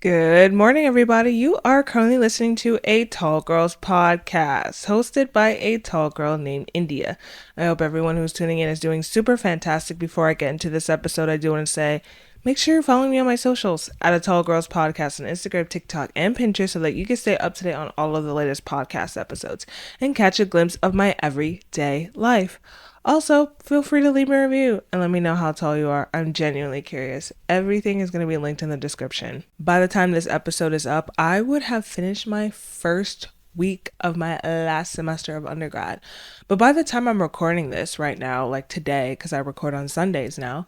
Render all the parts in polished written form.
Good morning, everybody. You are currently listening to a Tall Girls podcast hosted by a tall girl named India. I hope everyone who's tuning in is doing super fantastic. Before I get into this episode, I do want to say make sure you're following me on my socials at a Tall Girls podcast on Instagram, TikTok, and Pinterest so that you can stay up to date on all of the latest podcast episodes and catch a glimpse of my everyday life. Also, feel free to leave me a review and let me know how tall you are. I'm genuinely curious. Everything is going to be linked in the description. By the time this episode is up, I would have finished my first week of my last semester of undergrad. But by the time I'm recording this right now, like today, because I record on Sundays now,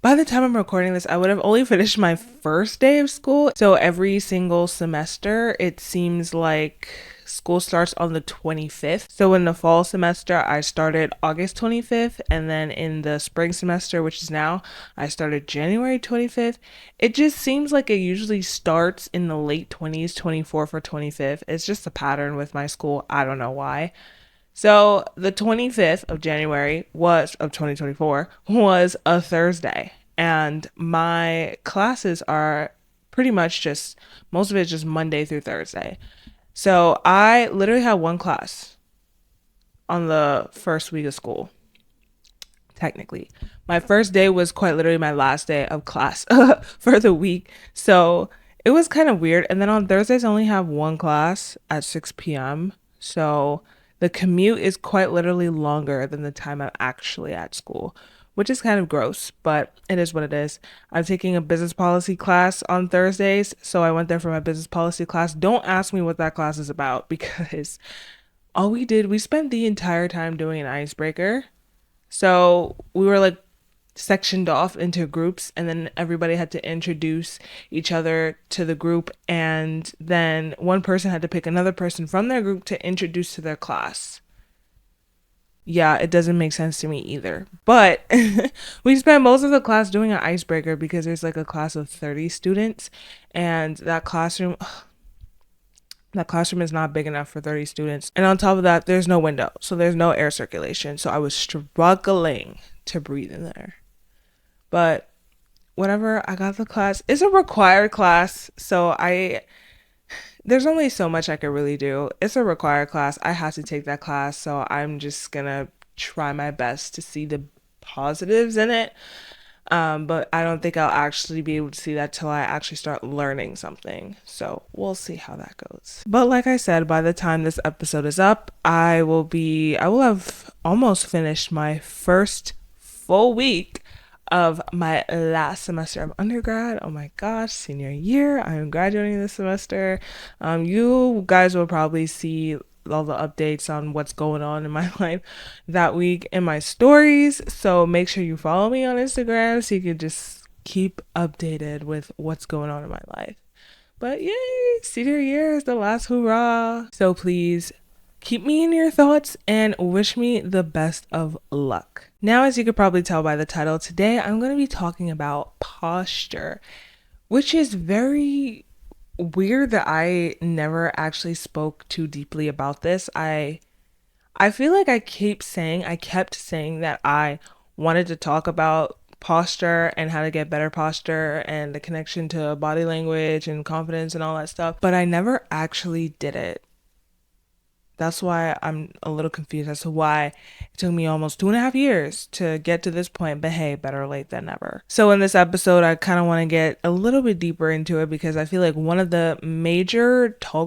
by the time I'm recording this, I would have only finished my first day of school. So every single semester, it seems like school starts on the 25th. So in the fall semester, I started August 25th. And then in the spring semester, which is now, I started January 25th. It just seems like it usually starts in the late 20s, 24th or 25th. It's just a pattern with my school. I don't know why. So the 25th of January of 2024 was a Thursday. And my classes are pretty much just, most of it is just Monday through Thursday. So I literally had one class on the first week of school, technically. My first day was quite literally my last day of class for the week. So it was kind of weird. And then on Thursdays, I only have one class at 6 p.m. So the commute is quite literally longer than the time I'm actually at school, which is kind of gross, but it is what it is. I'm taking a business policy class on Thursdays, so I went there for my business policy class. Don't ask me what that class is about because we spent the entire time doing an icebreaker. So we were like sectioned off into groups, and then everybody had to introduce each other to the group, and then one person had to pick another person from their group to introduce to their class. Yeah, it doesn't make sense to me either. But we spent most of the class doing an icebreaker because there's like a class of 30 students, and that classroom is not big enough for 30 students. And on top of that, there's no window, so there's no air circulation. So I was struggling to breathe in there. But whatever, I got the class. It's a required class, so there's only so much I could really do. It's a required class. I have to take that class, so I'm just gonna try my best to see the positives in it. But I don't think I'll actually be able to see that till I actually start learning something. So we'll see how that goes. But like I said, by the time this episode is up, I will have almost finished my first full week of my last semester of undergrad. Oh my gosh, senior year. I am graduating this semester. You guys will probably see all the updates on what's going on in my life that week in my stories. So make sure you follow me on Instagram so you can just keep updated with what's going on in my life. But yay, senior year is the last hurrah. So please keep me in your thoughts and wish me the best of luck. Now, as you could probably tell by the title, today I'm going to be talking about posture, which is very weird that I never actually spoke too deeply about this. I feel like I kept saying that I wanted to talk about posture and how to get better posture and the connection to body language and confidence and all that stuff, but I never actually did it. That's why I'm a little confused as to why it took me almost 2.5 years to get to this point, but hey, better late than never. So in this episode, I kind of want to get a little bit deeper into it because I feel like one of the major tall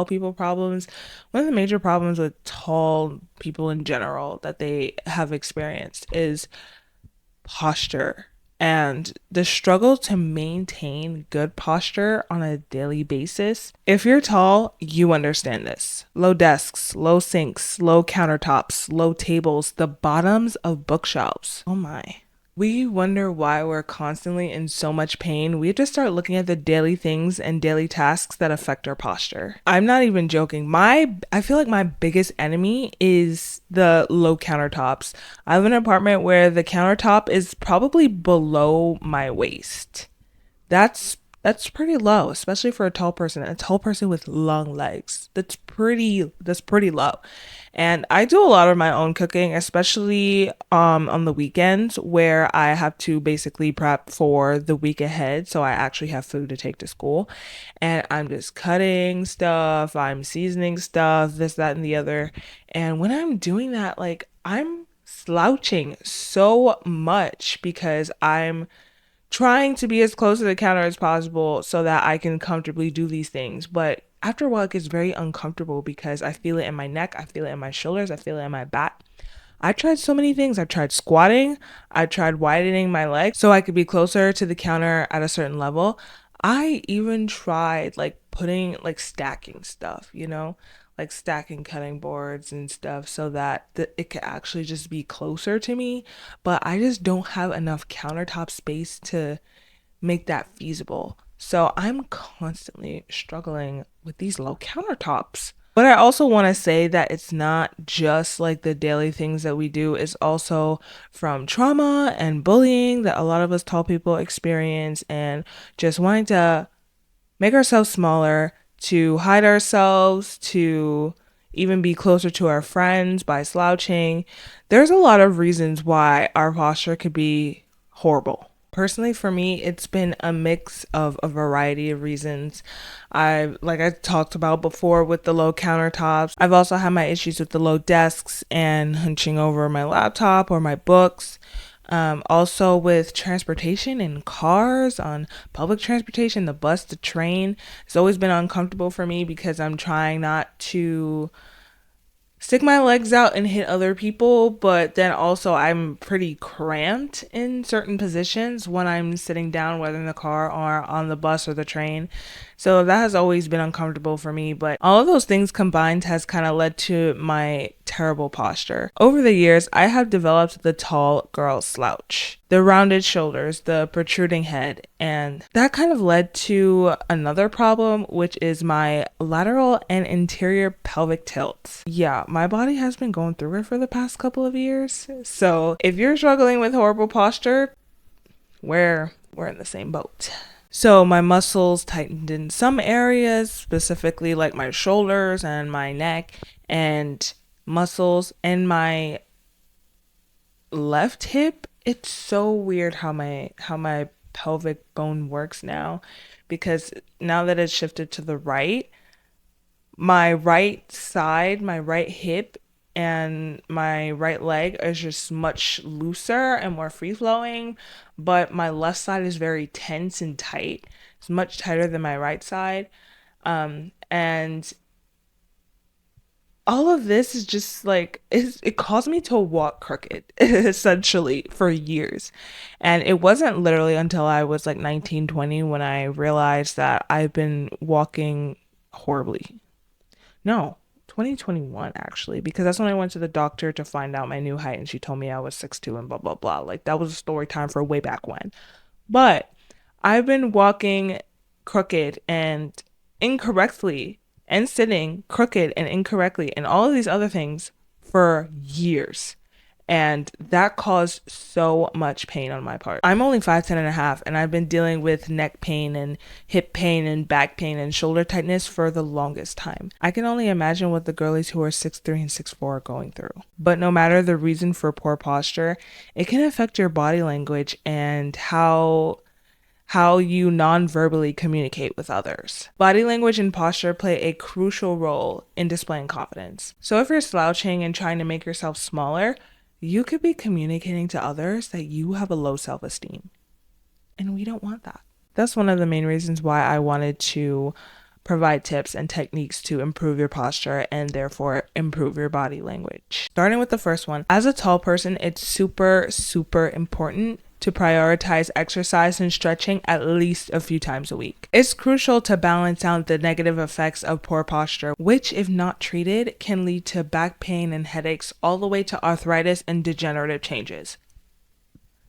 people problems, one of the major problems with tall people in general that they have experienced is posture and the struggle to maintain good posture on a daily basis. If you're tall, you understand this. Low desks, low sinks, low countertops, low tables, the bottoms of bookshelves. Oh my. We wonder why we're constantly in so much pain. We have to start looking at the daily things and daily tasks that affect our posture. I'm not even joking. I feel like my biggest enemy is the low countertops. I live in an apartment where the countertop is probably below my waist. That's That's pretty low, especially for a tall person with long legs. That's pretty low. And I do a lot of my own cooking, especially on the weekends where I have to basically prep for the week ahead, so I actually have food to take to school. And I'm just cutting stuff, I'm seasoning stuff, this, that, and the other. And when I'm doing that, like I'm slouching so much because I'm trying to be as close to the counter as possible so that I can comfortably do these things. But after a while, it gets very uncomfortable because I feel it in my neck, I feel it in my shoulders, I feel it in my back. I tried so many things. I've tried squatting, I tried widening my legs so I could be closer to the counter at a certain level. I even tried like putting like stacking stuff, like stacking cutting boards and stuff so that it could actually just be closer to me. But I just don't have enough countertop space to make that feasible. So I'm constantly struggling with these low countertops. But I also want to say that it's not just like the daily things that we do, it's also from trauma and bullying that a lot of us tall people experience, and just wanting to make ourselves smaller, to hide ourselves, to even be closer to our friends by slouching. There's a lot of reasons why our posture could be horrible. Personally, for me, it's been a mix of a variety of reasons. Like I talked about before with the low countertops, I've also had my issues with the low desks and hunching over my laptop or my books. Also with transportation in cars, on public transportation, the bus, the train, it's always been uncomfortable for me because I'm trying not to stick my legs out and hit other people, but then also I'm pretty cramped in certain positions when I'm sitting down, whether in the car or on the bus or the train. So that has always been uncomfortable for me, but all of those things combined has kind of led to my terrible posture. Over the years, I have developed the tall girl slouch, the rounded shoulders, the protruding head, and that kind of led to another problem, which is my lateral and interior pelvic tilt. Yeah, my body has been going through it for the past couple of years. So if you're struggling with horrible posture, we're in the same boat. So my muscles tightened in some areas, specifically like my shoulders and my neck, and muscles in my left hip. It's so weird how my pelvic bone works now, because now that it's shifted to the right, my right side, my right hip, and my right leg is just much looser and more free flowing, but my left side is very tense and tight. It's much tighter than my right side. And all of this is just like it caused me to walk crooked essentially for years. And it wasn't literally until I was like 19, 20 when I realized that I've been walking horribly. No, 2021 actually, because that's when I went to the doctor to find out my new height, and she told me I was 6'2" and blah blah blah. Like that was a story time for way back when. But I've been walking crooked and incorrectly, and sitting crooked and incorrectly and all of these other things for years. And that caused so much pain on my part. I'm only 5'10" and a half, and I've been dealing with neck pain and hip pain and back pain and shoulder tightness for the longest time. I can only imagine what the girlies who are 6'3" and 6'4" are going through. But no matter the reason for poor posture, it can affect your body language and how you non-verbally communicate with others. Body language and posture play a crucial role in displaying confidence. So if you're slouching and trying to make yourself smaller, you could be communicating to others that you have a low self-esteem. And we don't want that. That's one of the main reasons why I wanted to provide tips and techniques to improve your posture and therefore improve your body language. Starting with the first one, as a tall person, it's super, super important to prioritize exercise and stretching at least a few times a week. It's crucial to balance out the negative effects of poor posture, which, if not treated, can lead to back pain and headaches all the way to arthritis and degenerative changes.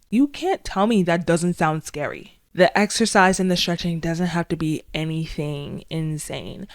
You can't tell me that doesn't sound scary. The exercise and the stretching doesn't have to be anything insane.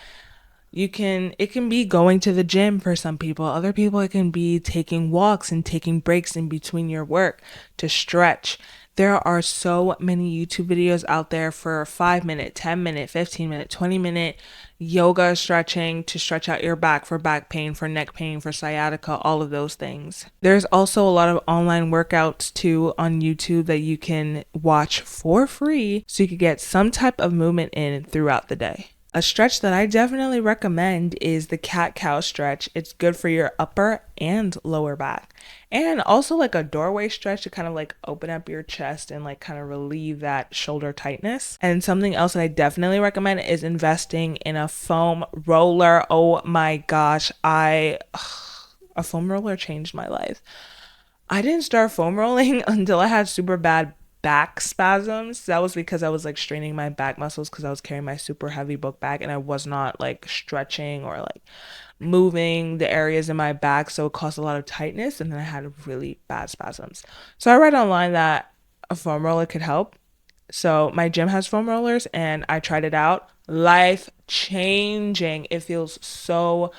It can be going to the gym for some people. Other people, it can be taking walks and taking breaks in between your work to stretch. There are so many YouTube videos out there for 5 minute, 10 minute, 15 minute, 20 minute yoga stretching to stretch out your back for back pain, for neck pain, for sciatica, all of those things. There's also a lot of online workouts too on YouTube that you can watch for free so you can get some type of movement in throughout the day. A stretch that I definitely recommend is the cat-cow stretch. It's good for your upper and lower back. And also like a doorway stretch to kind of like open up your chest and like kind of relieve that shoulder tightness. And something else that I definitely recommend is investing in a foam roller. Oh my gosh, a foam roller changed my life. I didn't start foam rolling until I had super bad back spasms. That was because I was like straining my back muscles because I was carrying my super heavy book bag and I was not like stretching or like moving the areas in my back, so it caused a lot of tightness and then I had really bad spasms. So I read online that a foam roller could help. So my gym has foam rollers and I tried it out. Life changing. It feels so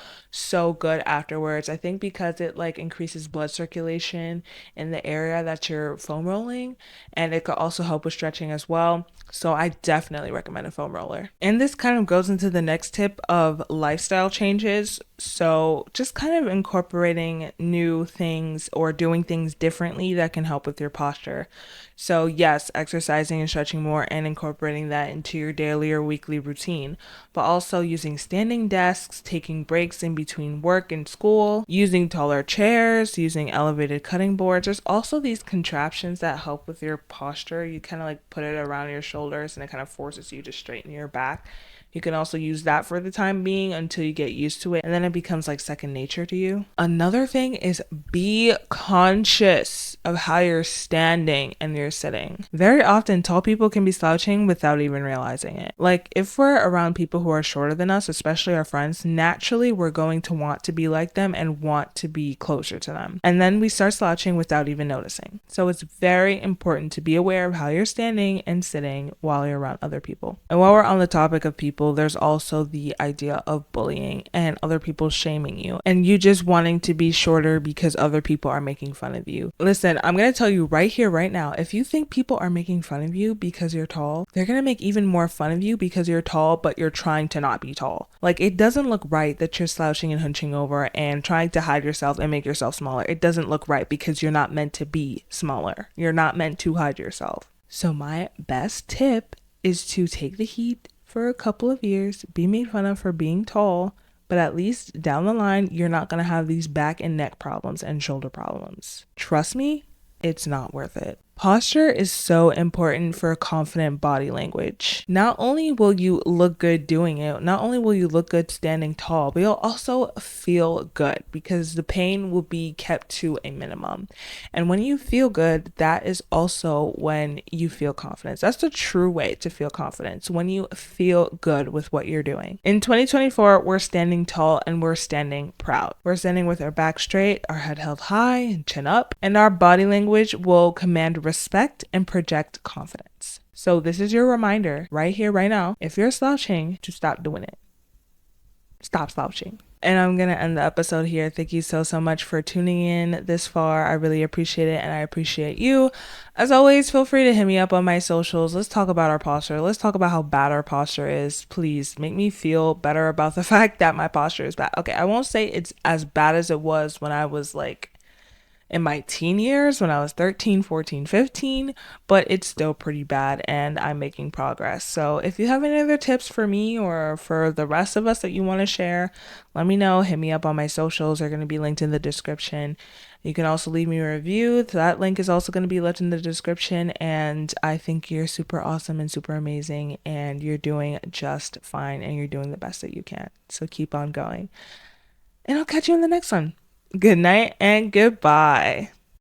good afterwards. I think because it like increases blood circulation in the area that you're foam rolling, and it could also help with stretching as well. So I definitely recommend a foam roller. And this kind of goes into the next tip of lifestyle changes. So just kind of incorporating new things or doing things differently that can help with your posture. So yes, exercising and stretching more and incorporating that into your daily or weekly routine, but also using standing desks, taking breaks in between work and school, using taller chairs, using elevated cutting boards. There's also these contraptions that help with your posture. You kind of like put it around your shoulders and it kind of forces you to straighten your back. You can also use that for the time being until you get used to it, and then it becomes like second nature to you. Another thing is be conscious of how you're standing and you're sitting. Very often, tall people can be slouching without even realizing it. Like if we're around people who are shorter than us, especially our friends, naturally we're going to want to be like them and want to be closer to them. And then we start slouching without even noticing. So it's very important to be aware of how you're standing and sitting while you're around other people. And while we're on the topic of people, there's also the idea of bullying and other people shaming you and you just wanting to be shorter because other people are making fun of you. Listen, I'm going to tell you right here, right now, if you think people are making fun of you because you're tall, they're going to make even more fun of you because you're tall, but you're trying to not be tall. Like it doesn't look right that you're slouching and hunching over and trying to hide yourself and make yourself smaller. It doesn't look right because you're not meant to be smaller. You're not meant to hide yourself. So my best tip is to take the heat for a couple of years, be made fun of for being tall, but at least down the line, you're not going to have these back and neck problems and shoulder problems. Trust me, it's not worth it. Posture is so important for confident body language. Not only will you look good doing it, not only will you look good standing tall, but you'll also feel good because the pain will be kept to a minimum. And when you feel good, that is also when you feel confidence. That's the true way to feel confidence, when you feel good with what you're doing. In 2024, we're standing tall and we're standing proud. We're standing with our back straight, our head held high and chin up, and our body language will command respect and project confidence. So this is your reminder right here, right now, if you're slouching, to stop doing it. Stop slouching. And I'm going to end the episode here. Thank you so much for tuning in this far. I really appreciate it and I appreciate you. As always, feel free to hit me up on my socials. Let's talk about our posture. Let's talk about how bad our posture is. Please make me feel better about the fact that my posture is bad. Okay, I won't say it's as bad as it was when I was like in my teen years, when I was 13, 14, 15, but it's still pretty bad and I'm making progress. So if you have any other tips for me or for the rest of us that you want to share, let me know. Hit me up on my socials. They're going to be linked in the description. You can also leave me a review. That link is also going to be left in the description. And I think you're super awesome and super amazing and you're doing just fine and you're doing the best that you can. So keep on going. And I'll catch you in the next one. Good night and goodbye.